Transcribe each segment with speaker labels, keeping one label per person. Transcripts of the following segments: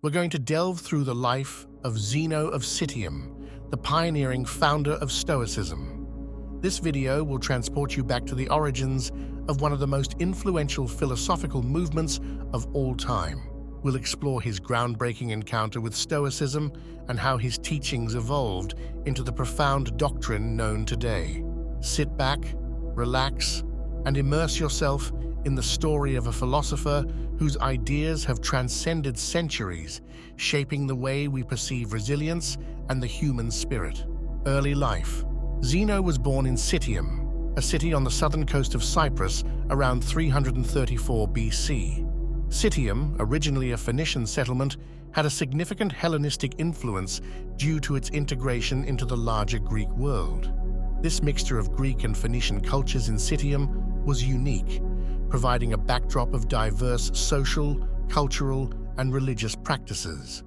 Speaker 1: we're going to delve through the life of Zeno of Citium, the pioneering founder of Stoicism. This video will transport you back to the origins of one of the most influential philosophical movements of all time. We'll explore his groundbreaking encounter with Stoicism and how his teachings evolved into the profound doctrine known today. Sit back, relax, and immerse yourself in the story of a philosopher whose ideas have transcended centuries, shaping the way we perceive resilience and the human spirit. Early life. Zeno was born in Citium, a city on the southern coast of Cyprus, around 334 BC. Citium, originally a Phoenician settlement, had a significant Hellenistic influence due to its integration into the larger Greek world. This mixture of Greek and Phoenician cultures in Citium was unique, providing a backdrop of diverse social, cultural, and religious practices.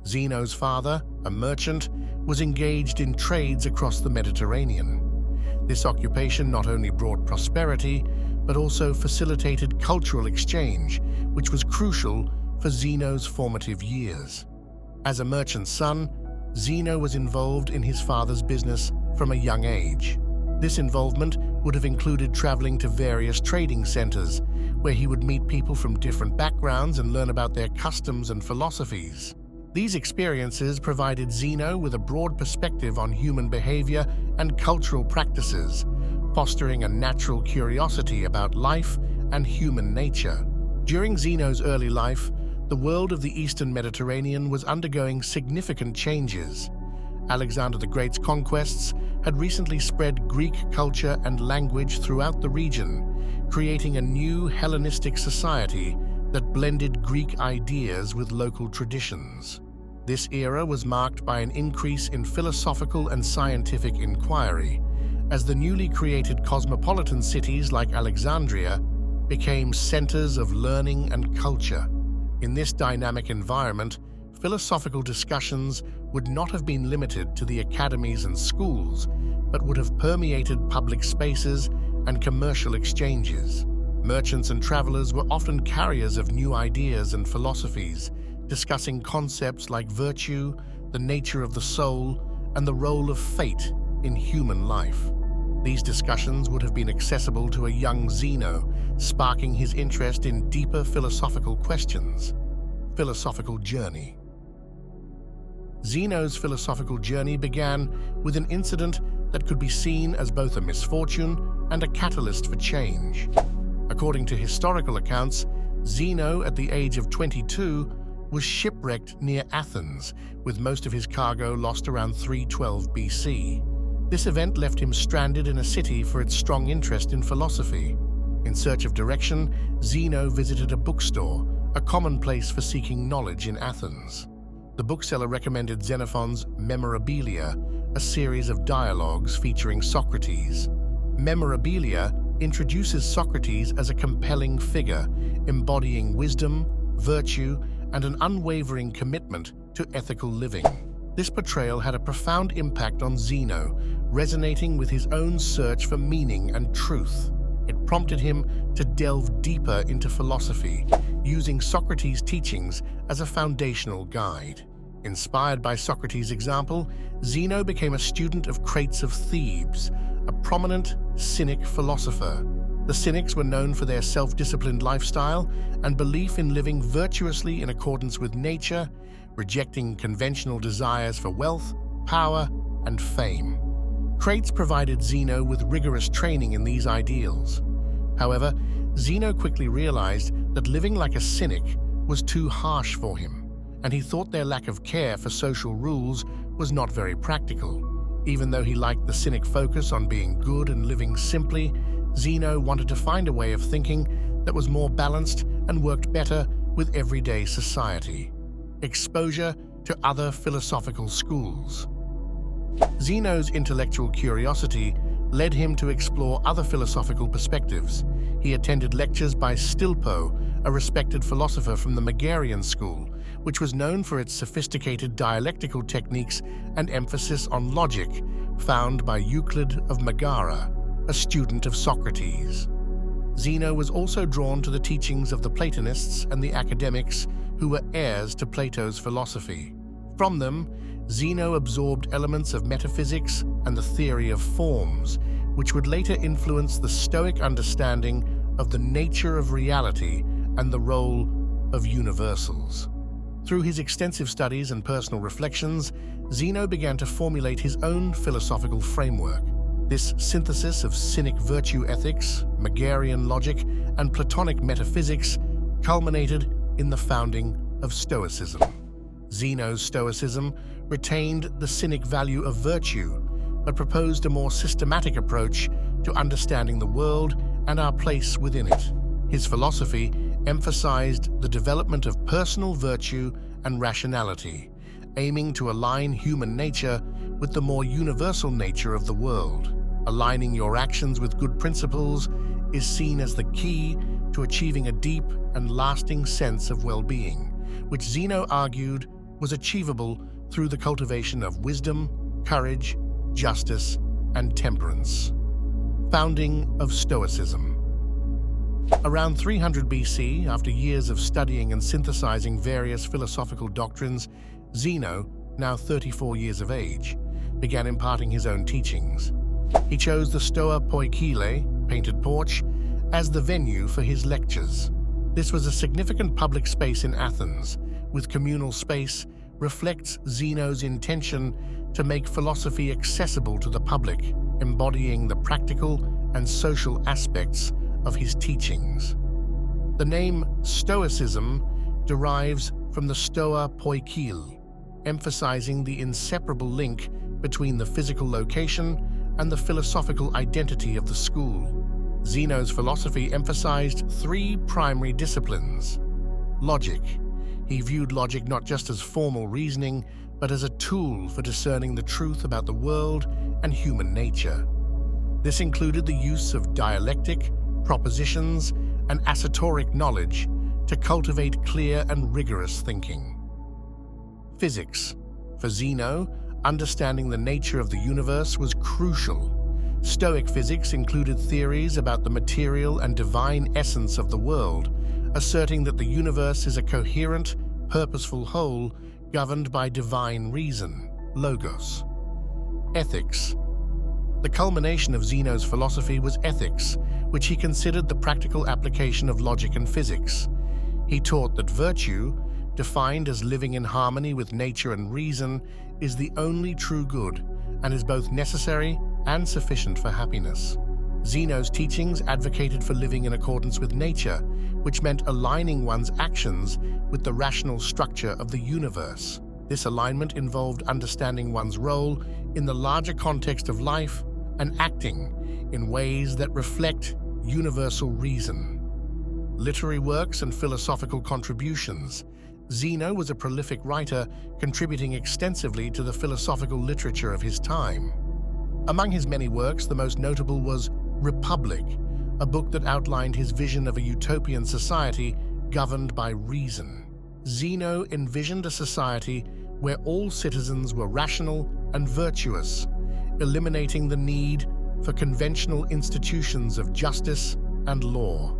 Speaker 1: Zeno's father, a merchant, was engaged in trades across the Mediterranean. This occupation not only brought prosperity, but also facilitated cultural exchange, which was crucial for Zeno's formative years. As a merchant's son, Zeno was involved in his father's business from a young age. This involvement would have included traveling to various trading centers, where he would meet people from different backgrounds and learn about their customs and philosophies. These experiences provided Zeno with a broad perspective on human behavior and cultural practices, fostering a natural curiosity about life and human nature. During Zeno's early life, the world of the Eastern Mediterranean was undergoing significant changes. Alexander the Great's conquests had recently spread Greek culture and language throughout the region, creating a new Hellenistic society that blended Greek ideas with local traditions. This era was marked by an increase in philosophical and scientific inquiry, as the newly created cosmopolitan cities like Alexandria became centers of learning and culture. In this dynamic environment, philosophical discussions would not have been limited to the academies and schools, but would have permeated public spaces and commercial exchanges. Merchants and travelers were often carriers of new ideas and philosophies, discussing concepts like virtue, the nature of the soul, and the role of fate in human life. These discussions would have been accessible to a young Zeno, sparking his interest in deeper philosophical questions. Philosophical journey. Zeno's philosophical journey began with an incident that could be seen as both a misfortune and a catalyst for change. According to historical accounts, Zeno, at the age of 22, was shipwrecked near Athens, with most of his cargo lost around 312 BC. This event left him stranded in a city for its strong interest in philosophy. In search of direction, Zeno visited a bookstore, a common place for seeking knowledge in Athens. The bookseller recommended Xenophon's Memorabilia, a series of dialogues featuring Socrates. Memorabilia introduces Socrates as a compelling figure, embodying wisdom, virtue, and an unwavering commitment to ethical living. This portrayal had a profound impact on Zeno, resonating with his own search for meaning and truth. It prompted him to delve deeper into philosophy, using Socrates' teachings as a foundational guide. Inspired by Socrates' example, Zeno became a student of Crates of Thebes, a prominent Cynic philosopher. The Cynics were known for their self-disciplined lifestyle and belief in living virtuously in accordance with nature, rejecting conventional desires for wealth, power, and fame. Crates provided Zeno with rigorous training in these ideals. However, Zeno quickly realized that living like a Cynic was too harsh for him, and he thought their lack of care for social rules was not very practical. Even though he liked the Cynic focus on being good and living simply, Zeno wanted to find a way of thinking that was more balanced and worked better with everyday society. Exposure to other philosophical schools. Zeno's intellectual curiosity led him to explore other philosophical perspectives. He attended lectures by Stilpo, a respected philosopher from the Megarian school, which was known for its sophisticated dialectical techniques and emphasis on logic, found by Euclid of Megara, a student of Socrates. Zeno was also drawn to the teachings of the Platonists and the academics who were heirs to Plato's philosophy. From them, Zeno absorbed elements of metaphysics and the theory of forms, which would later influence the Stoic understanding of the nature of reality and the role of universals. Through his extensive studies and personal reflections, Zeno began to formulate his own philosophical framework. This synthesis of Cynic virtue ethics, Megarian logic, and Platonic metaphysics culminated in the founding of Stoicism. Zeno's Stoicism retained the Cynic value of virtue, but proposed a more systematic approach to understanding the world and our place within it. His philosophy emphasized the development of personal virtue and rationality, aiming to align human nature with the more universal nature of the world. Aligning your actions with good principles is seen as the key to achieving a deep and lasting sense of well-being, which Zeno argued was achievable through the cultivation of wisdom, courage, justice, and temperance. Founding of Stoicism. Around 300 BC, after years of studying and synthesizing various philosophical doctrines, Zeno, now 34 years of age, began imparting his own teachings. He chose the Stoa Poikile, painted porch, as the venue for his lectures. This was a significant public space in Athens, with communal space reflects Zeno's intention to make philosophy accessible to the public, embodying the practical and social aspects of his teachings. The name Stoicism derives from the Stoa Poikile, emphasizing the inseparable link between the physical location and the philosophical identity of the school. Zeno's philosophy emphasized three primary disciplines. Logic. He viewed logic not just as formal reasoning, but as a tool for discerning the truth about the world and human nature. This included the use of dialectic, propositions, and assertoric knowledge to cultivate clear and rigorous thinking. Physics. For Zeno, understanding the nature of the universe was crucial. Stoic physics included theories about the material and divine essence of the world, asserting that the universe is a coherent, purposeful whole governed by divine reason, logos. Ethics. The culmination of Zeno's philosophy was ethics, which he considered the practical application of logic and physics. He taught that virtue, defined as living in harmony with nature and reason, is the only true good and is both necessary and sufficient for happiness. Zeno's teachings advocated for living in accordance with nature, which meant aligning one's actions with the rational structure of the universe. This alignment involved understanding one's role in the larger context of life and acting in ways that reflect universal reason. Literary works and philosophical contributions. Zeno was a prolific writer, contributing extensively to the philosophical literature of his time. Among his many works, the most notable was Republic, a book that outlined his vision of a utopian society governed by reason. Zeno envisioned a society where all citizens were rational and virtuous, eliminating the need for conventional institutions of justice and law.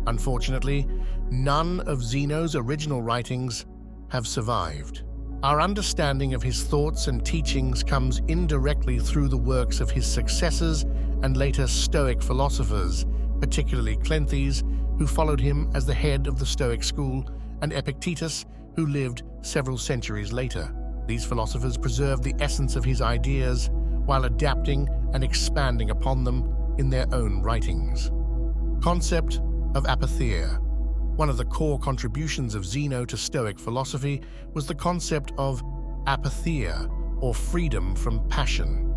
Speaker 1: Unfortunately, none of Zeno's original writings have survived. Our understanding of his thoughts and teachings comes indirectly through the works of his successors and later Stoic philosophers, particularly Cleanthes, who followed him as the head of the Stoic school, and Epictetus, who lived several centuries later. These philosophers preserved the essence of his ideas while adapting and expanding upon them in their own writings. Concept of apatheia. One of the core contributions of Zeno to Stoic philosophy was the concept of apatheia, or freedom from passion.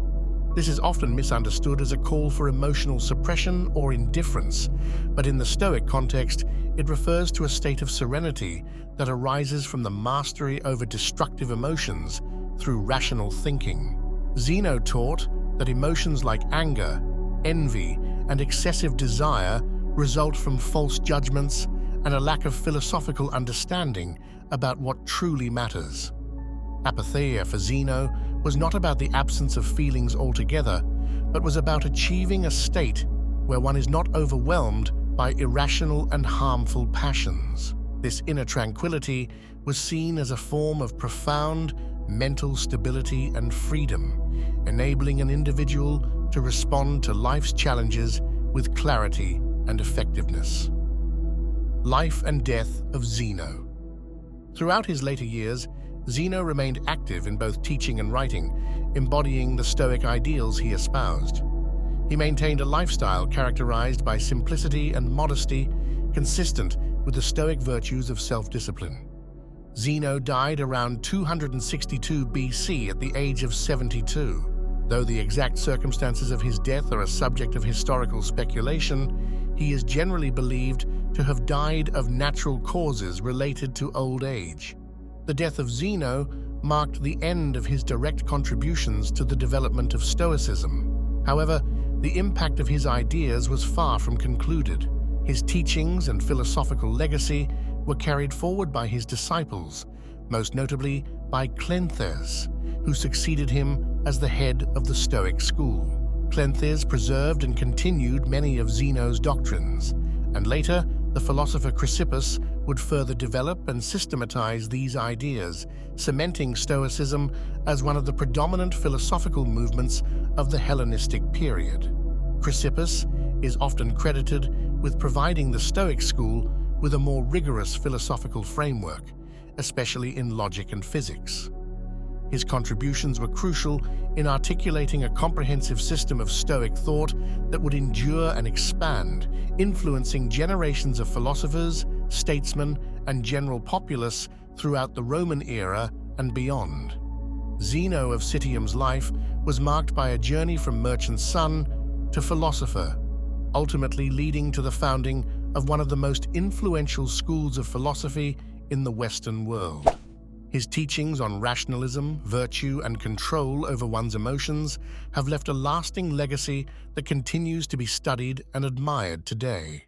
Speaker 1: This is often misunderstood as a call for emotional suppression or indifference, but in the Stoic context, it refers to a state of serenity that arises from the mastery over destructive emotions through rational thinking. Zeno taught that emotions like anger, envy, and excessive desire result from false judgments and a lack of philosophical understanding about what truly matters. Apatheia for Zeno was not about the absence of feelings altogether, but was about achieving a state where one is not overwhelmed by irrational and harmful passions. This inner tranquility was seen as a form of profound mental stability and freedom, enabling an individual to respond to life's challenges with clarity and effectiveness. Life and death of Zeno. Throughout his later years, Zeno remained active in both teaching and writing, embodying the Stoic ideals he espoused. He maintained a lifestyle characterized by simplicity and modesty, consistent with the Stoic virtues of self-discipline. Zeno died around 262 BC at the age of 72. Though the exact circumstances of his death are a subject of historical speculation, he is generally believed to have died of natural causes related to old age. The death of Zeno marked the end of his direct contributions to the development of Stoicism. However, the impact of his ideas was far from concluded. His teachings and philosophical legacy were carried forward by his disciples, most notably by Cleanthes, who succeeded him as the head of the Stoic school. Cleanthes preserved and continued many of Zeno's doctrines, and later the philosopher Chrysippus would further develop and systematize these ideas, cementing Stoicism as one of the predominant philosophical movements of the Hellenistic period. Chrysippus is often credited with providing the Stoic school with a more rigorous philosophical framework, especially in logic and physics. His contributions were crucial in articulating a comprehensive system of Stoic thought that would endure and expand, influencing generations of philosophers, statesmen, and general populace throughout the Roman era and beyond. Zeno of Citium's life was marked by a journey from merchant's son to philosopher, ultimately leading to the founding of one of the most influential schools of philosophy in the Western world. His teachings on rationalism, virtue, and control over one's emotions have left a lasting legacy that continues to be studied and admired today.